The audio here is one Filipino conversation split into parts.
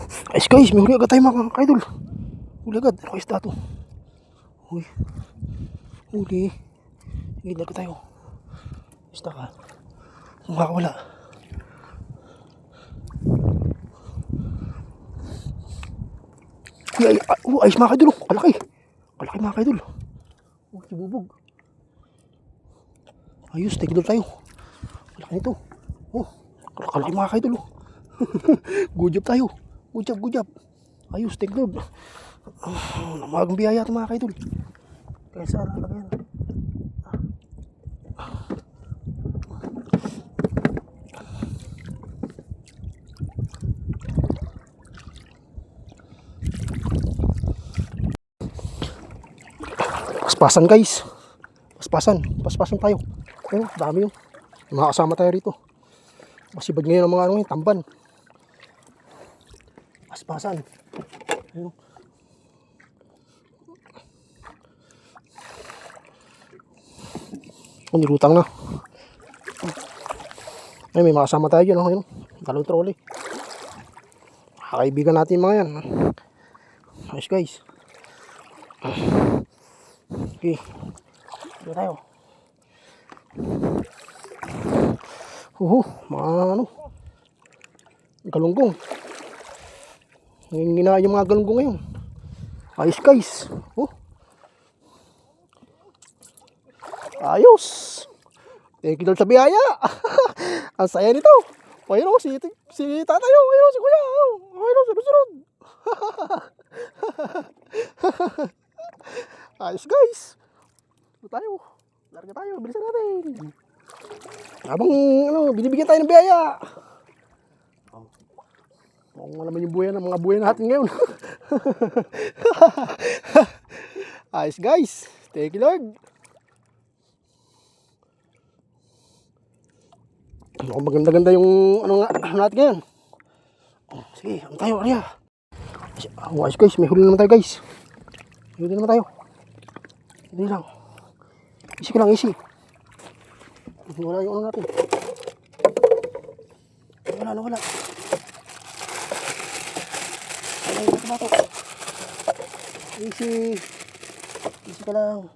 Guys, guys, may huli agad tayo mga kaidol. Huli agad. Ano isda to? Uy. Huli. Sige, agad tayo. Isda ka. Makakawala. Ayos mga kaidol. Kalaki. Kalaki mga kaidol. Si Bubog. Ayos, take doon tayo. Kalaki nito. Kalaki mga kaidol. Good job tayo. Good job, good job. Ayos, take doon. Namagang biyaya ito mga kaidol. Kaya saan lang yan. Paspasan guys. Paspasan tayo. Ayun, dami yun. Makakasama tayo rito. Masibad ngayon ang mga ano, tamban. Paspasan. Ayun. Nilutang na. Ay, may makasama tayo dyan. Ayun. Dalawang trolley. Kaibigan natin mga yan. Ayos guys. Okay. Dito tayo. Mga ano. Galunggong. Ginaya yung mga galunggong ngayon. Ayos guys. Ayos. Thank you Lord sa biyaya. Ang saya nito. Ayun o, si tatay o. Ayun o, si kuya. Ayun o, sunod-sunod. Ayos guys. Ito tayo. Larga tayo. Bilisan natin. Habang binibigyan tayo ng biyaya. Kung naman yung buhay ng mga buhay natin ngayon. Ayos guys. Thank you Lord. Maganda-ganda yung ano natin ngayon. Sige, ano tayo, Arya? Ayos guys, may huli naman tayo guys. May huli naman tayo. Hindi lang. Easy ko lang, easy. Wala yung ano natin. Wala. Wala yung bato. Easy. Easy ka lang.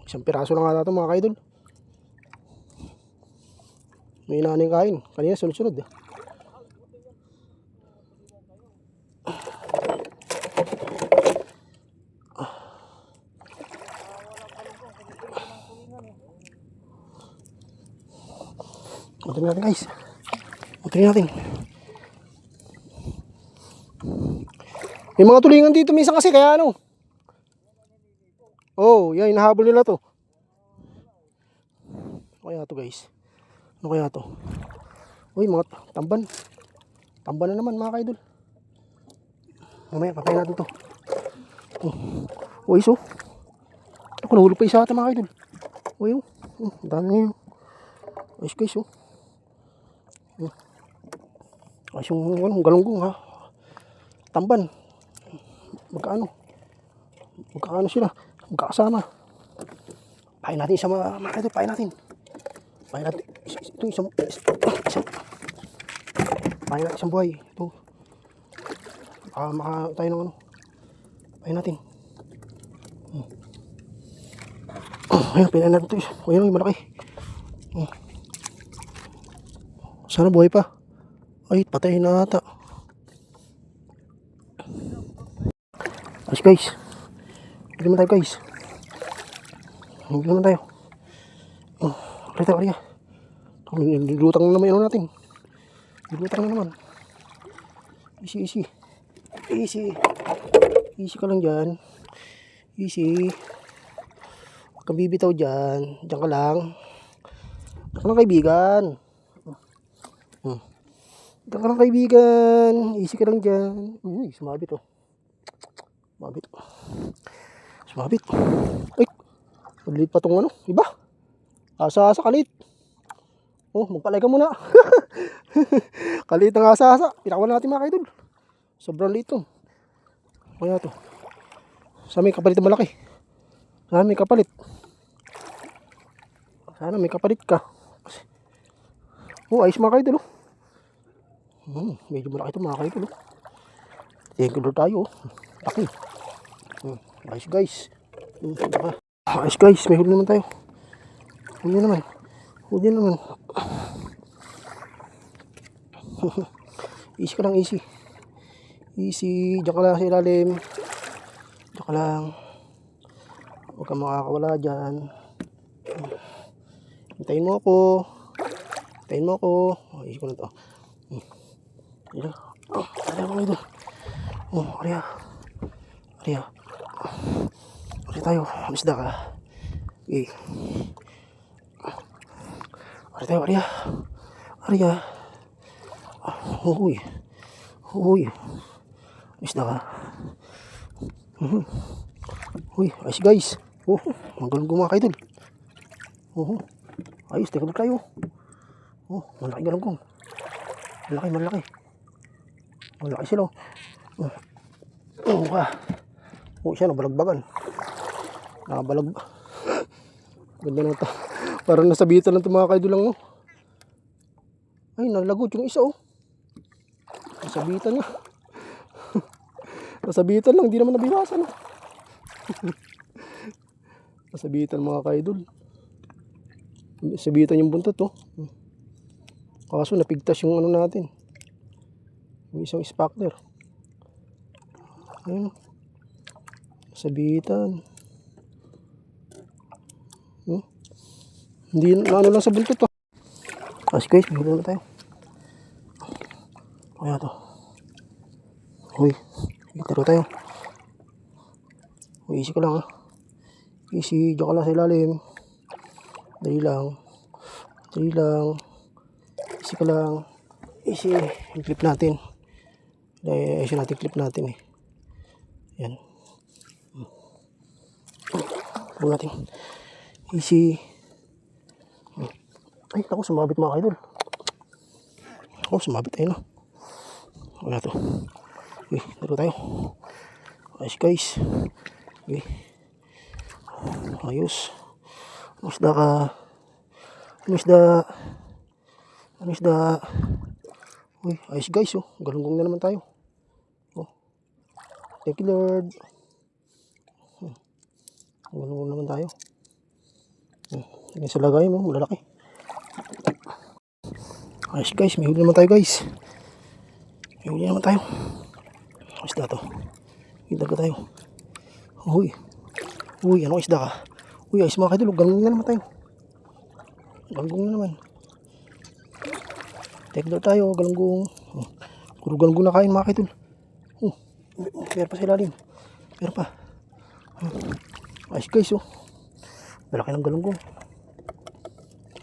Isang piraso lang ata ito mga kaidol. May inaning kain. Kanina sunod-sunod eh. Puntarin natin guys. Puntarin natin. May mga tulingan dito minsan kasi kaya ano. Yan hinahabol nila to. Ano kaya to guys? Ano kaya to? Mga tamban. Tamban na naman mga kaidol. Mamaya papayin natin to. Iso. Ako nahulog pa isa ata mga kaidol. Dami ngayon. Ayos guys Ayos yung galunggong ha. Tamban. Magkaano sila? Magkakasama. Pahin natin isa mga kaidol. Pahin natin. Ito isang pahin natin isang buhay. Ito. Maka tayo ng ano. Pahin natin. Ayun, pinahin natin ito. Ayun yung malaki. Sana buhay pa. Ay, patay na ata. Ayos guys. Hindi naman tayo guys. Hindi naman tayo. Arya. Nilutang na naman natin. Nilutang na naman. Easy. Easy ka lang dyan. Easy. Huwag kang bibitaw dyan. Diyan ka lang. Diyan ka lang kaibigan. Diyan ka lang kaibigan. Easy ka lang dyan. Sumabit Sumabit. Ay, maliit pa itong ano. Iba. Asa-asa, kalit. Magpalay ka muna. Kalit ng asa-asa. Pinakawan natin mga kaidol. Sobrang liit to. Kaya to. Sa may kapalit na malaki. Sana may kapalit ka. Oh, ayos mga kaidol. Medyo malaki ito mga kaidol. Thank you Lord tayo. Laki. Ayos guys. Ayos guys, may huli naman tayo. Huli naman. Huli naman. Easy ka lang, easy. Easy. Diyan ka lang sa ilalim. Diyan ka lang. Huwag kang makakawala dyan. Hintayin mo ako. Hintayin mo ako. Oh, easy ko na to. Ayan. Ayan mo ito. Oh, Arya. Arya. Arya tayo. Isda ka. Okay. Arya tayo, Arya. Arya. Uy. Uy. Isda ka. Uy, ayos guys. Oh, magaling gumakay dun. Oh, ayos, teka ba tayo? Oh, malaki galunggong. Malaki, malaki. Malaki sila. Oh, oh, siya, nabalagbagan. Nakabalag. Ganda naman ito. Parang nasabitan lang ito mga kaidol lang. Oh. Ay, nalagot yung isa oh. Nasabitan nga. Nasabitan lang, hindi naman nabiwasan. Oh. Nasabitan mga kaidol. Nasabitan yung buntot oh. Kaso napigtas yung ano natin. Yung isang spackler. Ayun. Nasabitan. Hindi na ano lang sa buntot oh. Kasi guys, may huli na tayo. Kaya to. Uy, itaro tayo. Uy, easy ka lang ah. Easy, diyan ka lang sa ilalim. Dali lang. Dali lang. Easy ka lang. Easy. Yung clip natin. Ayun natin clip natin eh. Yan. Huwag natin. Easy. Ay, ako sumabit mga kaidol. Ako sumabit ayun ah. Wala to. Uy, dito tayo. Ayos guys. Uy. Ayos. Isda ka. Isda. Isda. Uy, ayos guys oh. Galunggong na naman tayo. Oh. Thank you Lord. Galunggong naman tayo. Tingnan sa lagay mo, malalaki. Ayos guys, may huli naman tayo guys. May huli naman tayo. Isda to. Isda ka tayo. Uy. Uy, anong isda ka? Uy, ayos mga kaidol, galunggong na naman tayo. Galunggong na naman. Take daw tayo, galunggong. Puro galunggong na kain mga kaidol. Meron pa sa ilalim. Meron pa. Ayos guys oh. Malaki ng galunggong.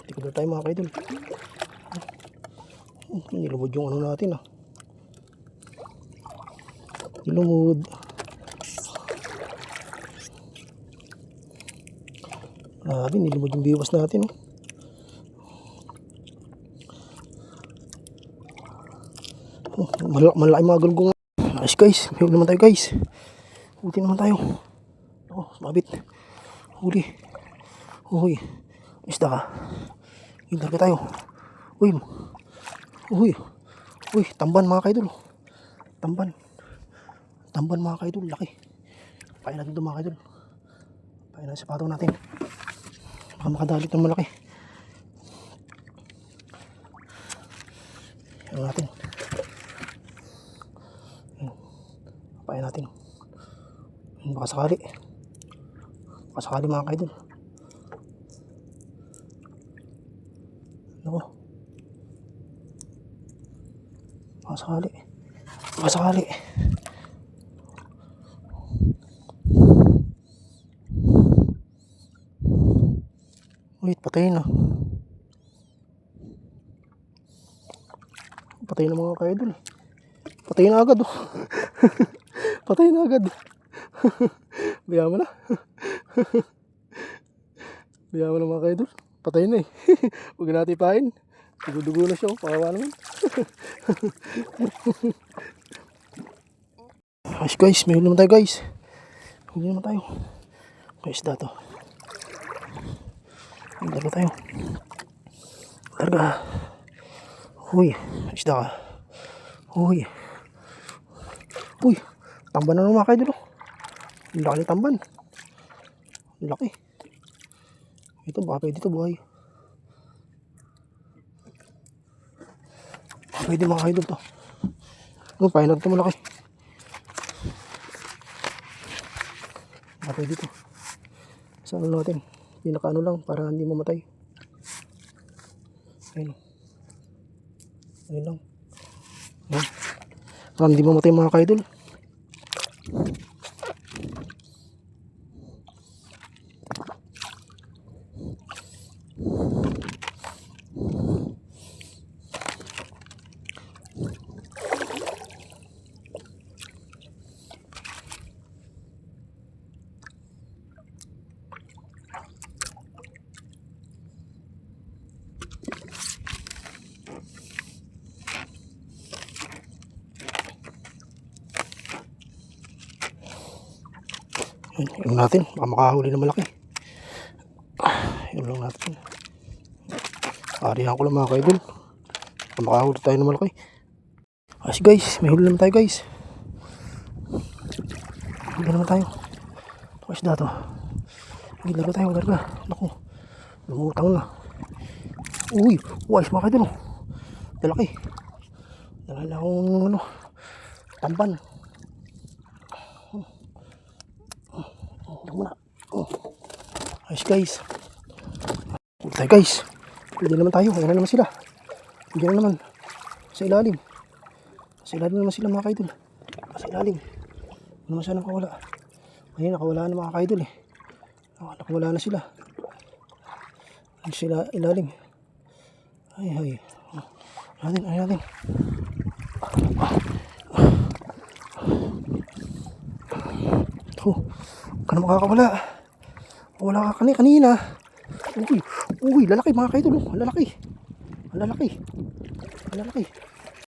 Take daw tayo mga kaidol. Nilumod yung ano natin ah. Nilumod. Grabe, nilumod yung biwas natin oh. Malaki mga galunggong. Nice guys, may huli naman tayo guys. Huli naman tayo. Oh, mabit. Huli. Uy, isda ka. Hindar ka tayo. Uy. Uy. Uy, tamban mga kaidol. Tamban. Tamban mga kaidol, laki. Pain natin ito mga kaidol. Pain natin sa pataw natin. Baka makadalit ng malaki. Ano natin. Pain natin. Baka sakali. Baka sakali mga kaidol. Ano? Baka sakali. Baka sakali. Wait, patayin na. Patayin na mga kaidol. Patayin na agad oh. Patayin na agad. Biya mo na. Biya mo na mga kaidol. Patayin na eh. Huwag natin ipain. Dugo-dugo na siya oh. Pakawa naman. Ayos guys, may huli naman tayo guys. Huli naman tayo. Guys, dato. Larga tayo. Larga. Uy, isda ka. Uy. Uy, tamban na naman mga kaidol. Ang laki ng tamban. Ang laki. Ito, baka pwede ito buhay. Baka pwede mga kaidol to. Ano, pahin natin ito malaki. Baka pwede ito. Sa ano natin, pinaka ano lang para hindi mamatay. Ayun. Ayun lang. Ayun. Para hindi mamatay mga kaidol. Yun natin, baka makahuli na malaki. Yun lang natin. Arihan ko lang mga kaidol. Baka makahuli tayo na malaki. As guys, may huli naman tayo guys. Huli naman tayo. Ito isda to. Larga tayo, larga. Naku, lumutang na. Uy, wais mga kaidol. Dalaki. Dalala akong ano, tamban. Muna. Ayos guys. Huli tayo guys. Huli naman tayo. Ayan na naman sila. Huli na naman. Sa ilalim. Sa ilalim naman sila mga kaidol. Sa ilalim. Ano naman siya nakawala. Ayun, nakawala na mga kaidol eh. Nakawala na sila. Ayun sila ilalim. Ay ay. Ayun natin. Oh, ka na makakawala. Wala ka kanina. Uy, lalaki mga kaidol. Lalaki.